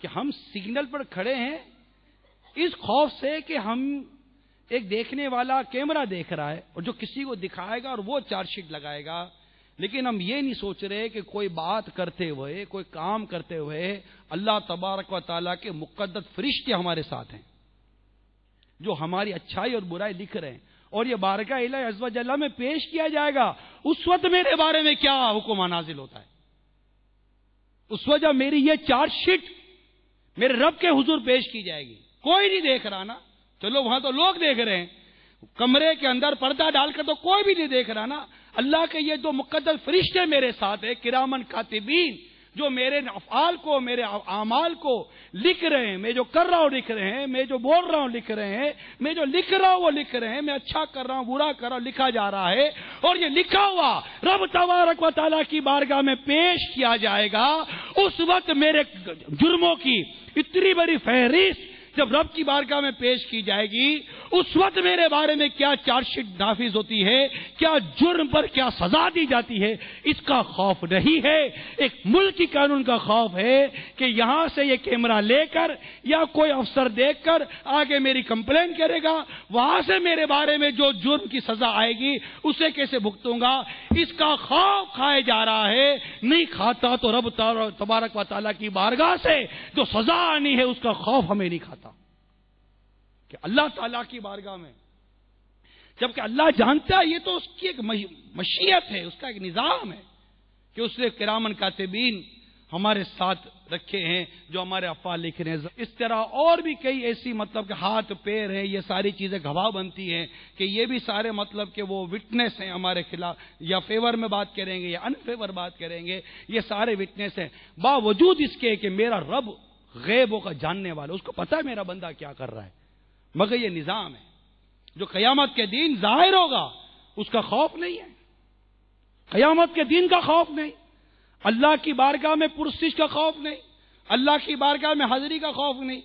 کہ ہم سگنل پر کھڑے ہیں اس خوف سے کہ ہم ایک دیکھنے والا کیمرہ دیکھ رہا ہے اور جو کسی کو دکھائے گا اور وہ چارج شیٹ لگائے گا، لیکن ہم یہ نہیں سوچ رہے کہ کوئی بات کرتے ہوئے، کوئی کام کرتے ہوئے اللہ تبارک و تعالیٰ کے مقدس فرشتے ہمارے ساتھ ہیں جو ہماری اچھائی اور برائی لکھ رہے ہیں، اور یہ بارگاہ الہ عز و جل میں پیش کیا جائے گا۔ اس وقت میرے بارے میں کیا حکم نازل ہوتا ہے؟ اس وقت جب میری یہ چارج شیٹ میرے رب کے حضور پیش کی جائے گی، کوئی نہیں دیکھ رہا نا، چلو وہاں تو لوگ دیکھ رہے ہیں، کمرے کے اندر پردہ ڈال کر تو کوئی بھی نہیں دیکھ رہا نا، اللہ کے یہ دو مقدس فرشتے میرے ساتھ ہیں، کرامن کاتبین، جو میرے افعال کو، میرے اعمال کو لکھ رہے ہیں، میں جو کر رہا ہوں لکھ رہے ہیں، میں جو بول رہا ہوں لکھ رہے ہیں، میں جو لکھ رہا ہوں وہ لکھ رہے ہیں، میں اچھا کر رہا ہوں برا کر رہا ہوں لکھا جا رہا ہے، اور یہ لکھا ہوا رب تبارک و تعالیٰ کی بارگاہ میں پیش کیا جائے گا۔ اس وقت میرے جرموں کی اتنی بڑی فہرست جب رب کی بارگاہ میں پیش کی جائے گی، اس وقت میرے بارے میں کیا چارج شیٹ نافذ ہوتی ہے، کیا جرم پر کیا سزا دی جاتی ہے، اس کا خوف نہیں ہے، ایک ملکی قانون کا خوف ہے کہ یہاں سے یہ کیمرہ لے کر یا کوئی افسر دیکھ کر آگے میری کمپلین کرے گا، وہاں سے میرے بارے میں جو جرم کی سزا آئے گی اسے کیسے بھگتوں گا، اس کا خوف کھائے جا رہا ہے۔ نہیں کھاتا تو رب تبارک و تعالیٰ کی بارگاہ سے جو سزا آنی ہے اس کا خوف ہمیں نہیں کھاتا کہ اللہ تعالیٰ کی بارگاہ میں، جبکہ اللہ جانتا ہے یہ تو اس کی ایک مشیت ہے، اس کا ایک نظام ہے کہ اس نے کرامن کاتبین ہمارے ساتھ رکھے ہیں جو ہمارے افعال لکھ رہے ہیں۔ اس طرح اور بھی کئی ایسی مطلب کہ ہاتھ پیر ہیں، یہ ساری چیزیں گواہ بنتی ہیں کہ یہ بھی سارے مطلب کہ وہ وٹنس ہیں ہمارے خلاف، یا فیور میں بات کریں گے یا ان فیور بات کریں گے، یہ سارے وٹنس ہیں، باوجود اس کے کہ میرا رب غیبوں کا جاننے والا، اس کو پتہ ہے میرا بندہ کیا کر رہا ہے، مگر یہ نظام ہے جو قیامت کے دن ظاہر ہوگا، اس کا خوف نہیں ہے، قیامت کے دن کا خوف نہیں، اللہ کی بارگاہ میں پرسش کا خوف نہیں، اللہ کی بارگاہ میں حاضری کا خوف نہیں،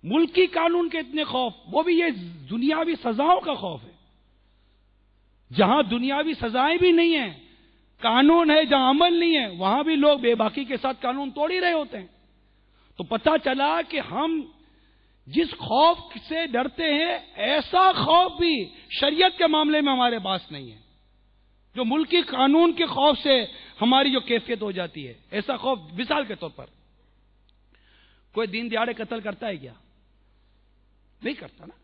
ملکی قانون کے اتنے خوف، وہ بھی یہ دنیاوی سزاؤں کا خوف ہے، جہاں دنیاوی سزائیں بھی نہیں ہیں، قانون ہے، جہاں عمل نہیں ہے وہاں بھی لوگ بے باکی کے ساتھ قانون توڑ ہی رہے ہوتے ہیں۔ تو پتہ چلا کہ ہم جس خوف سے ڈرتے ہیں ایسا خوف بھی شریعت کے معاملے میں ہمارے پاس نہیں ہے، جو ملکی قانون کے خوف سے ہماری جو کیفیت ہو جاتی ہے، ایسا خوف مثال کے طور پر کوئی دین دیہڑے قتل کرتا ہے کیا؟ نہیں کرتا نا،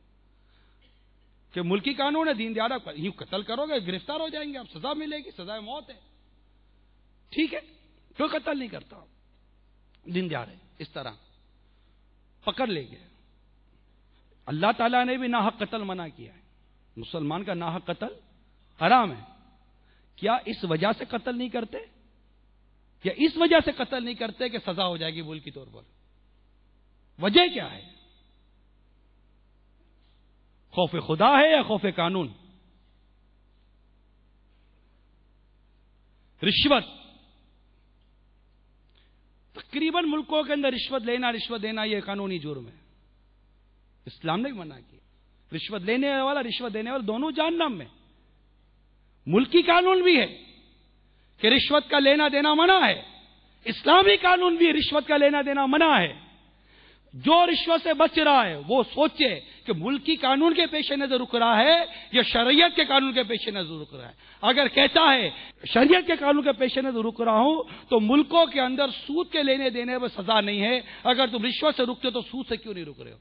کہ ملکی قانون ہے، دین دیہڑا یوں قتل کرو گے گرفتار ہو جائیں گے، اب سزا ملے گی، سزا موت ہے، ٹھیک ہے، کوئی قتل نہیں کرتا دین دیہڑے، اس طرح پکڑ لے گئے۔ اللہ تعالیٰ نے بھی ناحق قتل منع کیا ہے، مسلمان کا ناحق قتل حرام ہے، کیا اس وجہ سے قتل نہیں کرتے، یا اس وجہ سے قتل نہیں کرتے کہ سزا ہو جائے گی ملکی طور پر؟ وجہ کیا ہے؟ خوف خدا ہے یا خوف قانون؟ رشوت، تقریباً ملکوں کے اندر رشوت دینا یہ قانونی جرم ہے، اسلام نے منع کیا۔ رشوت لینے والا رشوت دینے والا دونوں جہنم میں۔ ملکی قانون بھی ہے کہ رشوت کا لینا دینا منع ہے، اسلامی قانون بھی رشوت کا لینا دینا منع ہے۔ جو رشوت سے بچ رہا ہے وہ سوچے کہ ملکی قانون کے پیش نظر رک رہا ہے یا شریعت کے قانون کے پیش نظر رک رہا ہے۔ اگر کہتا ہے شریعت کے قانون کے پیش نظر رک رہا ہوں تو ملکوں کے اندر سود کے لینے دینے میں سزا نہیں ہے، اگر تم رشوت سے رکتے تو سود سے کیوں نہیں رک رہے ہو؟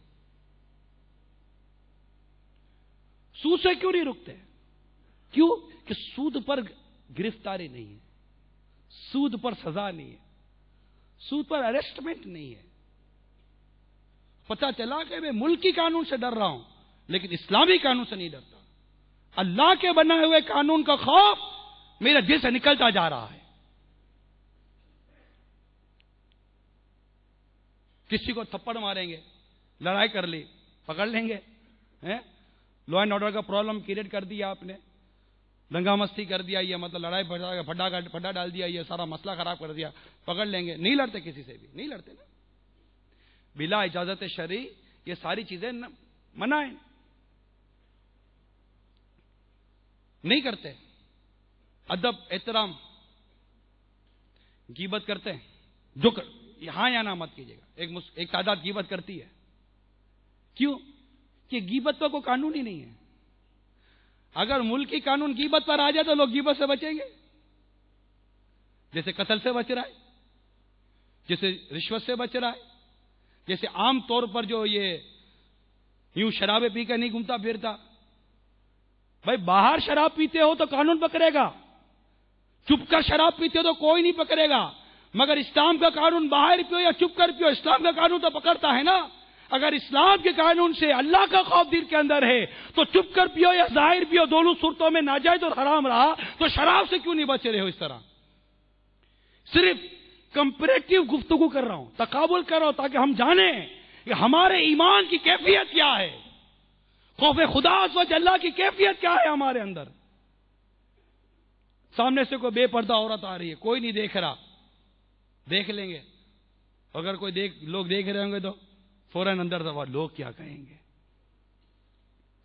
سود سے کیوں نہیں رکتے؟ کیوں کہ سود پر گرفتاری نہیں ہے، سود پر سزا نہیں ہے، سود پر اریسٹمنٹ نہیں ہے۔ پتہ چلا کہ میں ملکی قانون سے ڈر رہا ہوں لیکن اسلامی قانون سے نہیں ڈرتا، اللہ کے بنائے ہوئے قانون کا خوف میرے دل سے نکلتا جا رہا ہے۔ کسی کو تھپڑ ماریں گے، لڑائی کر لی، پکڑ لیں گے، لا اینڈ آرڈر کا پرابلم کریٹ کر دیا آپ نے، دنگا مستی کر دیا، یہ مطلب لڑائی پھڈا ڈال دیا، یہ سارا مسئلہ خراب کر دیا، پکڑ لیں گے، نہیں لڑتے کسی سے بھی، نہیں لڑتے نا، بلا اجازت شرعی یہ ساری چیزیں منع ہیں، نہیں کرتے۔ ادب احترام، غیبت کرتے ہیں، جو ہاں یا نہ مت کیجیے گا. ایک تعداد غیبت کرتی ہے. کیوں؟ کہ غیبت پر کوئی قانون ہی نہیں ہے. اگر ملکی قانون غیبت پر آ جائے تو لوگ غیبت سے بچیں گے. جیسے قتل سے بچ رہا ہے, جیسے رشوت سے بچ رہا ہے, جیسے عام طور پر جو یہ یوں شرابیں پی کر نہیں گھومتا پھرتا. بھائی باہر شراب پیتے ہو تو قانون پکڑے گا, چپ کر شراب پیتے ہو تو کوئی نہیں پکڑے گا. مگر اسلام کا قانون باہر پیو یا چپ کر پیو, اسلام کا قانون تو پکڑتا ہے نا. اگر اسلام کے قانون سے اللہ کا خوف دل کے اندر ہے تو چپ کر پیو یا ظاہر پیو, دونوں صورتوں میں ناجائز اور حرام رہا, تو شراب سے کیوں نہیں بچے رہے ہو اس طرح؟ صرف کمپیریٹیو گفتگو کر رہا ہوں, تقابل کر رہا ہوں, تاکہ ہم جانیں کہ ہمارے ایمان کی کیفیت کیا ہے, خوف خدا عز و جل کی کیفیت کیا ہے ہمارے اندر. سامنے سے کوئی بے پردہ عورت آ رہی ہے, کوئی نہیں دیکھ رہا, دیکھ لیں گے. اگر کوئی لوگ دیکھ رہے ہوں گے تو فوراً اندر دبا, لوگ کیا کہیں گے.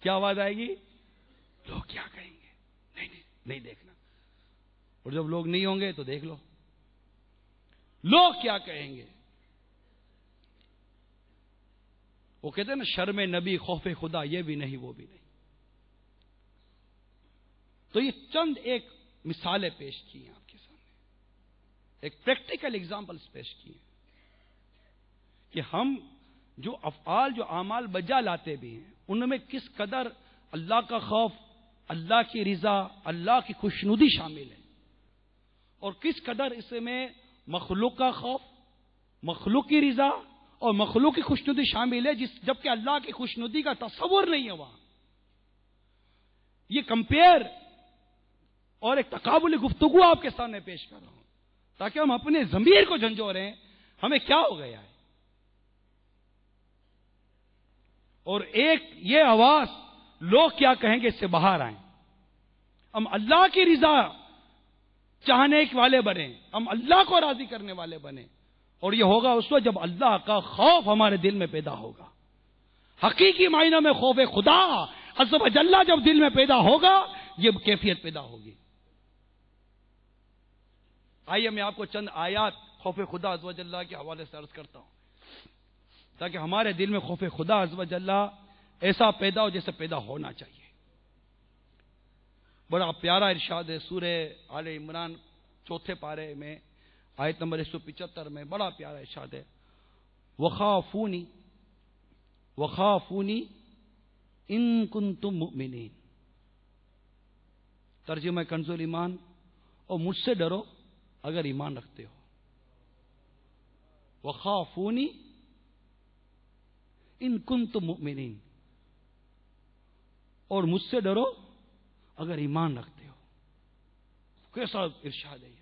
کیا آواز آئے گی؟ لوگ کیا کہیں گے. نہیں دیکھنا. اور جب لوگ نہیں ہوں گے تو دیکھ لو, لوگ کیا کہیں گے. وہ کہتے ہیں نا, شرم نبی خوف خدا, یہ بھی نہیں وہ بھی نہیں. تو یہ چند ایک مثالیں پیش کی ہیں آپ کے سامنے, ایک پریکٹیکل ایگزامپلس پیش کی ہیں کہ ہم جو افعال, جو اعمال بجا لاتے بھی ہیں, ان میں کس قدر اللہ کا خوف, اللہ کی رضا, اللہ کی خوشنودی شامل ہے, اور کس قدر اس میں مخلوق کا خوف, مخلوق کی رضا اور مخلوق کی خوشنودی شامل ہے, جبکہ اللہ کی خوشنودی کا تصور نہیں ہے وہاں. یہ کمپیئر اور ایک تقابلی گفتگو آپ کے سامنے پیش کر رہا ہوں, تاکہ ہم اپنے ضمیر کو جھنجھوڑیں ہمیں کیا ہو گیا ہے. اور ایک یہ آواز, لوگ کیا کہیں گے, اس سے باہر آئیں. ہم اللہ کی رضا چاہنے والے بنے, ہم اللہ کو راضی کرنے والے بنے. اور یہ ہوگا اس وقت جب اللہ کا خوف ہمارے دل میں پیدا ہوگا. حقیقی معنی میں خوف خدا عز و جل جب دل میں پیدا ہوگا, یہ کیفیت پیدا ہوگی. آئیے میں آپ کو چند آیات خوف خدا عز و جل کے حوالے سے عرض کرتا ہوں, تاکہ ہمارے دل میں خوف خدا عز و جل ایسا پیدا ہو جیسے پیدا ہونا چاہیے. بڑا پیارا ارشاد ہے سورہ آل عمران 4 پارے میں آیت نمبر 175 میں, بڑا پیارا ارشاد ہے, وخافونی ان کنتم مؤمنین. ترجمہ کنز ایمان, اور مجھ سے ڈرو اگر ایمان رکھتے ہو. وخافونی ان کنتم مؤمنین, اور مجھ سے ڈرو اگر ایمان رکھتے ہو. کیسا ارشاد ہے یہ.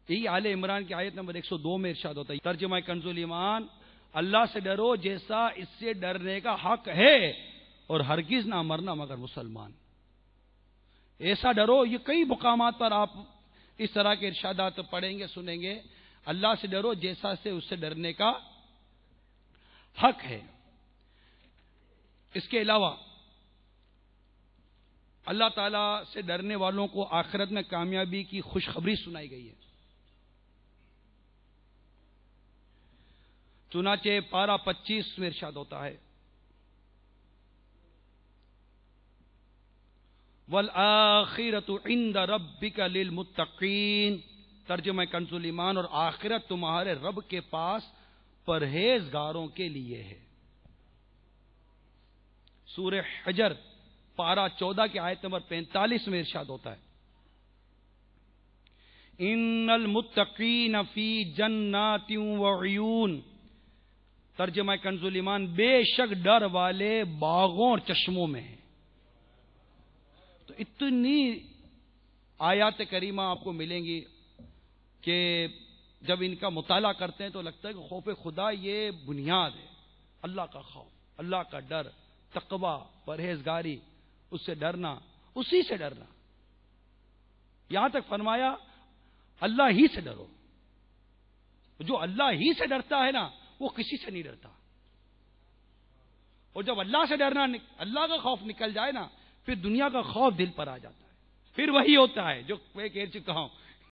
یہی آل عمران کی آیت نمبر 102 میں ارشاد ہوتا ہے, ترجمہ کنز ایمان, اللہ سے ڈرو جیسا اس سے ڈرنے کا حق ہے, اور ہرگز نہ مرنا مگر مسلمان. ایسا ڈرو. یہ کئی مقامات پر آپ اس طرح کے ارشادات پڑھیں گے, سنیں گے. اللہ سے ڈرو جیسا سے اس سے ڈرنے کا حق ہے. اس کے علاوہ اللہ تعالیٰ سے ڈرنے والوں کو آخرت میں کامیابی کی خوشخبری سنائی گئی ہے. چنانچہ پارہ 25 میں ارشاد ہوتا ہے, وَالْآخِرَةُ عِنْدَ رَبِّكَ لِلْمُتَّقِينَ. ترجمہ کنز ایمان, اور آخرت تمہارے رب کے پاس پرہیزگاروں کے لیے ہے. سورہ حجر پارہ 14 کی آیت نمبر 45 میں ارشاد ہوتا ہے, ان المتقین فی جنات وعیون. ترجمہ کنز ایمان, بے شک ڈر والے باغوں اور چشموں میں ہیں. تو اتنی آیات کریمہ آپ کو ملیں گی کہ جب ان کا مطالعہ کرتے ہیں تو لگتا ہے کہ خوف خدا یہ بنیاد ہے. اللہ کا خوف, اللہ کا ڈر, تقوی, پرہیزگاری, اس سے ڈرنا, اسی سے ڈرنا. یہاں تک فرمایا اللہ ہی سے ڈرو. جو اللہ ہی سے ڈرتا ہے نا, وہ کسی سے نہیں ڈرتا. اور جب اللہ سے ڈرنا, اللہ کا خوف نکل جائے نا, پھر دنیا کا خوف دل پر آ جاتا ہے. پھر وہی ہوتا ہے جو میں کہہ چکا ہوں